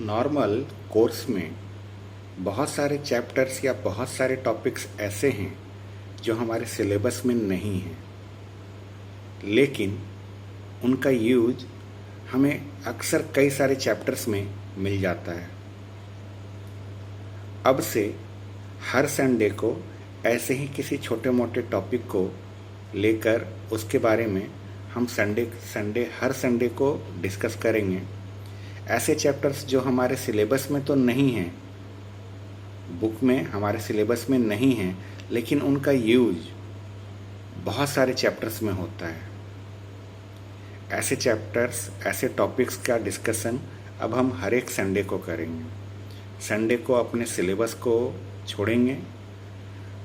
Normal course में बहुत सारे चैप्टर्स या बहुत सारे टॉपिक्स ऐसे हैं जो हमारे सिलेबस में नहीं हैं, लेकिन उनका यूज हमें अक्सर कई सारे चैप्टर्स में मिल जाता है। अब से हर संडे को ऐसे ही किसी छोटे मोटे टॉपिक को लेकर उसके बारे में हम हर संडे को डिस्कस करेंगे। ऐसे चैप्टर्स जो हमारे सिलेबस में तो नहीं हैं, बुक में हमारे सिलेबस में नहीं हैं, लेकिन उनका यूज बहुत सारे चैप्टर्स में होता है। ऐसे चैप्टर्स, ऐसे टॉपिक्स का डिस्कशन अब हम हर एक संडे को करेंगे। संडे को अपने सिलेबस को छोड़ेंगे,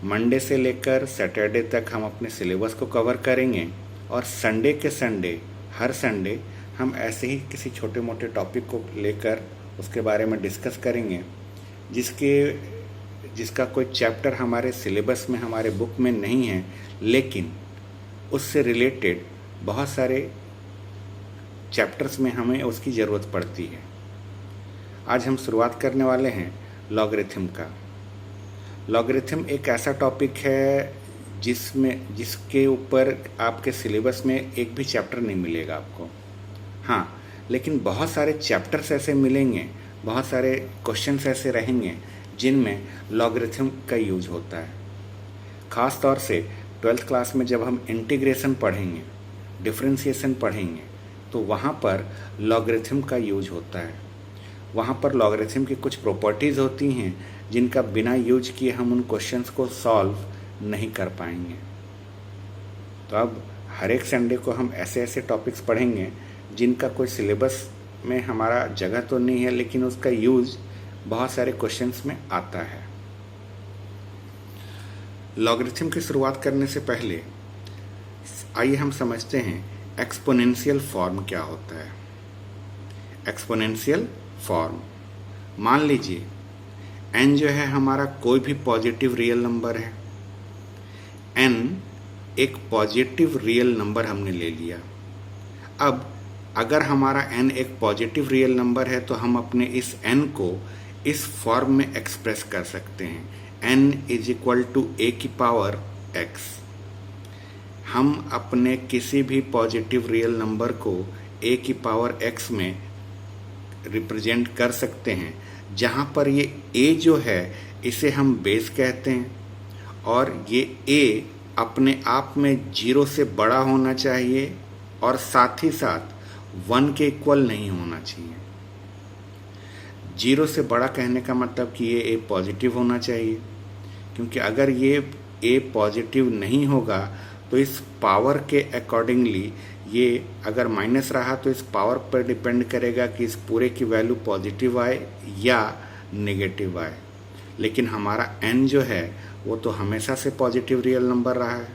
मंडे से लेकर सैटरडे तक हम अपने सिलेबस को कवर करेंगे और संडे के संडे, हर संडे हम ऐसे ही किसी छोटे मोटे टॉपिक को लेकर उसके बारे में डिस्कस करेंगे जिसका कोई चैप्टर हमारे सिलेबस में, हमारे बुक में नहीं है, लेकिन उससे रिलेटेड बहुत सारे चैप्टर्स में हमें उसकी ज़रूरत पड़ती है। आज हम शुरुआत करने वाले हैं लॉगरिथम का। लॉगरिथम एक ऐसा टॉपिक है जिसके ऊपर आपके सिलेबस में एक भी चैप्टर नहीं मिलेगा आपको। हाँ, लेकिन बहुत सारे चैप्टर्स ऐसे मिलेंगे, बहुत सारे क्वेश्चंस ऐसे रहेंगे जिनमें लॉगरिथम का यूज होता है। ख़ास तौर से 12th क्लास में जब हम इंटीग्रेशन पढ़ेंगे, डिफरेंशिएशन पढ़ेंगे, तो वहाँ पर लॉगरिथम का यूज होता है। वहाँ पर लॉगरिथम की कुछ प्रॉपर्टीज़ होती हैं जिनका बिना यूज किए हम उन क्वेश्चंस को सॉल्व नहीं कर पाएंगे। तो अब हर एक संडे को हम ऐसे ऐसे टॉपिक्स पढ़ेंगे जिनका कोई सिलेबस में हमारा जगह तो नहीं है, लेकिन उसका यूज बहुत सारे क्वेश्चंस में आता है। लॉगरिथम की शुरुआत करने से पहले आइए हम समझते हैं एक्सपोनेंशियल फॉर्म क्या होता है। एक्सपोनेंशियल फॉर्म, मान लीजिए n जो है हमारा कोई भी पॉजिटिव रियल नंबर है। n एक पॉजिटिव रियल नंबर हमने ले लिया। अब अगर हमारा n एक पॉजिटिव रियल नंबर है तो हम अपने इस n को इस फॉर्म में एक्सप्रेस कर सकते हैं, n = a की पावर x। हम अपने किसी भी पॉजिटिव रियल नंबर को a की पावर x में रिप्रेजेंट कर सकते हैं, जहाँ पर ये a जो है इसे हम बेस कहते हैं और ये a अपने आप में 0 से बड़ा होना चाहिए और साथ ही साथ 1 के इक्वल नहीं होना चाहिए। 0 से बड़ा कहने का मतलब कि ये a पॉजिटिव होना चाहिए, क्योंकि अगर ये a पॉजिटिव नहीं होगा तो इस पावर के अकॉर्डिंगली ये अगर माइनस रहा तो इस पावर पर डिपेंड करेगा कि इस पूरे की वैल्यू पॉजिटिव आए या नेगेटिव आए। लेकिन हमारा n जो है वो तो हमेशा से पॉजिटिव रियल नंबर रहा है।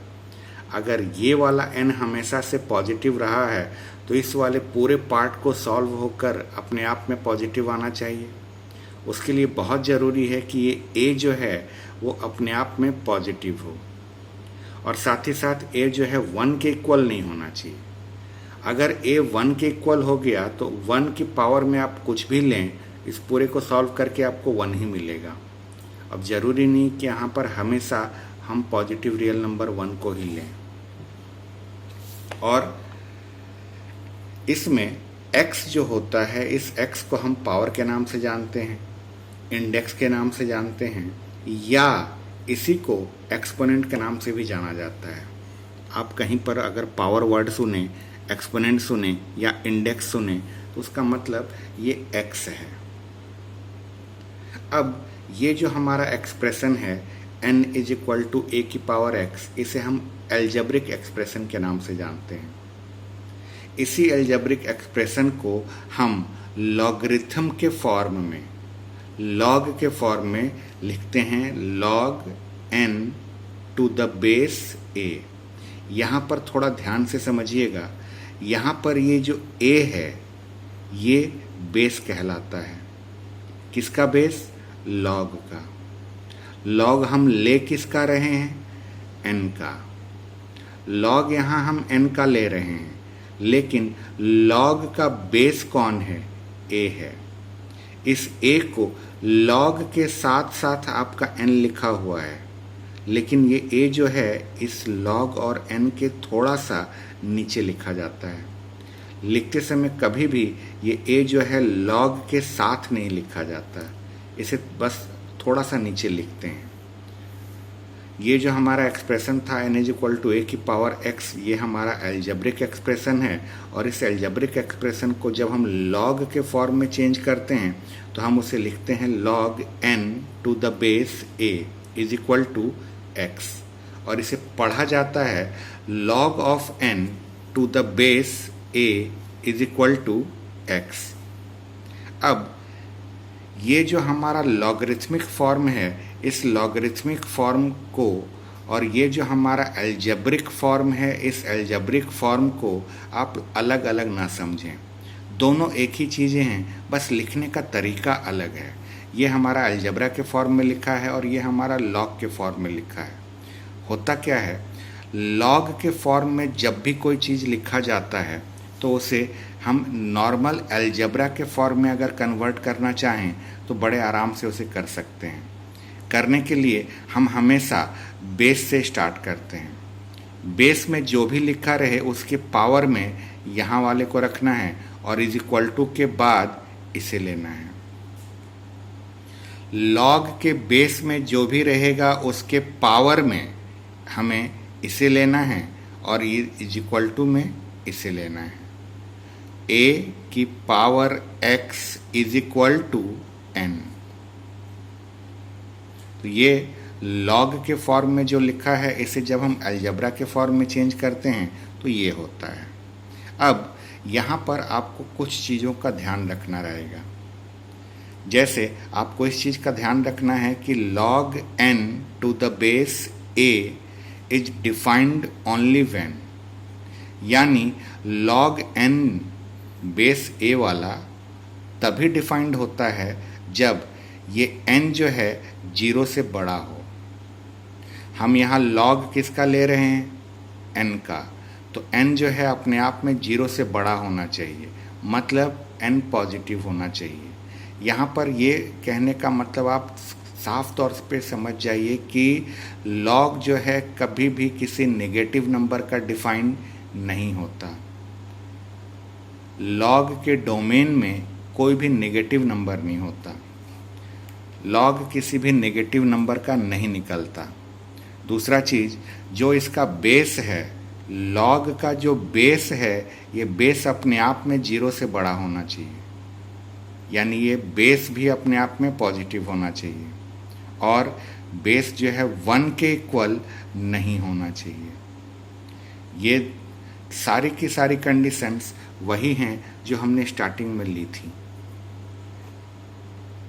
अगर ये वाला n हमेशा से पॉजिटिव रहा है तो इस वाले पूरे पार्ट को सॉल्व होकर अपने आप में पॉजिटिव आना चाहिए। उसके लिए बहुत ज़रूरी है कि ये a जो है वो अपने आप में पॉजिटिव हो और साथ ही साथ a जो है 1 के इक्वल नहीं होना चाहिए। अगर a 1 के इक्वल हो गया तो 1 की पावर में आप कुछ भी लें, इस पूरे को सॉल्व करके आपको 1 ही मिलेगा। अब ज़रूरी नहीं कि यहाँ पर हमेशा हम पॉजिटिव रियल नंबर 1 को ही लें। और इसमें x जो होता है, इस x को हम पावर के नाम से जानते हैं, इंडेक्स के नाम से जानते हैं, या इसी को एक्सपोनेंट के नाम से भी जाना जाता है। आप कहीं पर अगर पावर वर्ड सुने, एक्सपोनेंट सुने या इंडेक्स सुने तो उसका मतलब ये x है। अब ये जो हमारा एक्सप्रेशन है n = a की पावर x, इसे हम एल्जेब्रिक एक्सप्रेशन के नाम से जानते हैं। इसी एल्जेब्रिक एक्सप्रेशन को हम लॉगरिथम के फॉर्म में, लॉग के फॉर्म में लिखते हैं, log n to the base a। यहाँ पर थोड़ा ध्यान से समझिएगा, यहाँ पर ये जो a है ये बेस कहलाता है। किसका बेस? लॉग का। लॉग हम ले किसका रहे हैं? n का। लॉग यहाँ हम n का ले रहे हैं, लेकिन लॉग का बेस कौन है? a है। इस a को log के साथ साथ आपका n लिखा हुआ है, लेकिन ये a जो है इस log और n के थोड़ा सा नीचे लिखा जाता है। लिखते समय कभी भी ये a जो है log के साथ नहीं लिखा जाता, इसे बस थोड़ा सा नीचे लिखते हैं। ये जो हमारा एक्सप्रेशन था n इक्वल टू a की पावर x, ये हमारा एल्जेब्रिक एक्सप्रेशन है, और इस एल्जेब्रिक एक्सप्रेशन को जब हम log के फॉर्म में चेंज करते हैं तो हम उसे लिखते हैं log n to the base a is equal to x, और इसे पढ़ा जाता है log of n to the base a is equal to x। अब ये जो हमारा लॉगरिथमिक फॉर्म है, इस लॉगरिथमिक फॉर्म को और ये जो हमारा एल्जेब्रिक फॉर्म है, इस एल्जेब्रिक फॉर्म को आप अलग अलग ना समझें। दोनों एक ही चीज़ें हैं, बस लिखने का तरीका अलग है। ये हमारा एल्जेब्रा के फॉर्म में लिखा है और ये हमारा लॉग के फॉर्म में लिखा है। होता क्या है, लॉग के फॉर्म में जब भी कोई चीज़ लिखा जाता है तो उसे हम नॉर्मल एल्जेब्रा के फॉर्म में अगर कन्वर्ट करना चाहें तो बड़े आराम से उसे कर सकते हैं। करने के लिए हम हमेशा बेस से स्टार्ट करते हैं। बेस में जो भी लिखा रहे उसके पावर में यहाँ वाले को रखना है और इज इक्वल टू के बाद इसे लेना है। लॉग के बेस में जो भी रहेगा उसके पावर में हमें इसे लेना है और इज इक्वल टू में इसे लेना है। a की power x is equal to n। तो ये log के फॉर्म में जो लिखा है इसे जब हम अलजेब्रा के फॉर्म में चेंज करते हैं तो ये होता है। अब यहाँ पर आपको कुछ चीज़ों का ध्यान रखना रहेगा। जैसे आपको इस चीज़ का ध्यान रखना है कि log n to the base a is defined only when, यानी log n बेस a वाला तभी डिफाइंड होता है जब ये n जो है 0 से बड़ा हो। हम यहाँ log किसका ले रहे हैं, n का, तो n जो है अपने आप में 0 से बड़ा होना चाहिए, मतलब n पॉजिटिव होना चाहिए। यहाँ पर ये कहने का मतलब आप साफ तौर पे समझ जाइए कि log जो है कभी भी किसी नेगेटिव नंबर का डिफाइन नहीं होता। log के डोमेन में कोई भी नेगेटिव नंबर नहीं होता। log किसी भी नेगेटिव नंबर का नहीं निकलता। दूसरा चीज़, जो इसका बेस है, log का जो बेस है, ये बेस अपने आप में 0 से बड़ा होना चाहिए, यानी ये बेस भी अपने आप में पॉजिटिव होना चाहिए और बेस जो है 1 के इक्वल नहीं होना चाहिए। ये सारी की सारी कंडीशंस वही हैं जो हमने स्टार्टिंग में ली थी।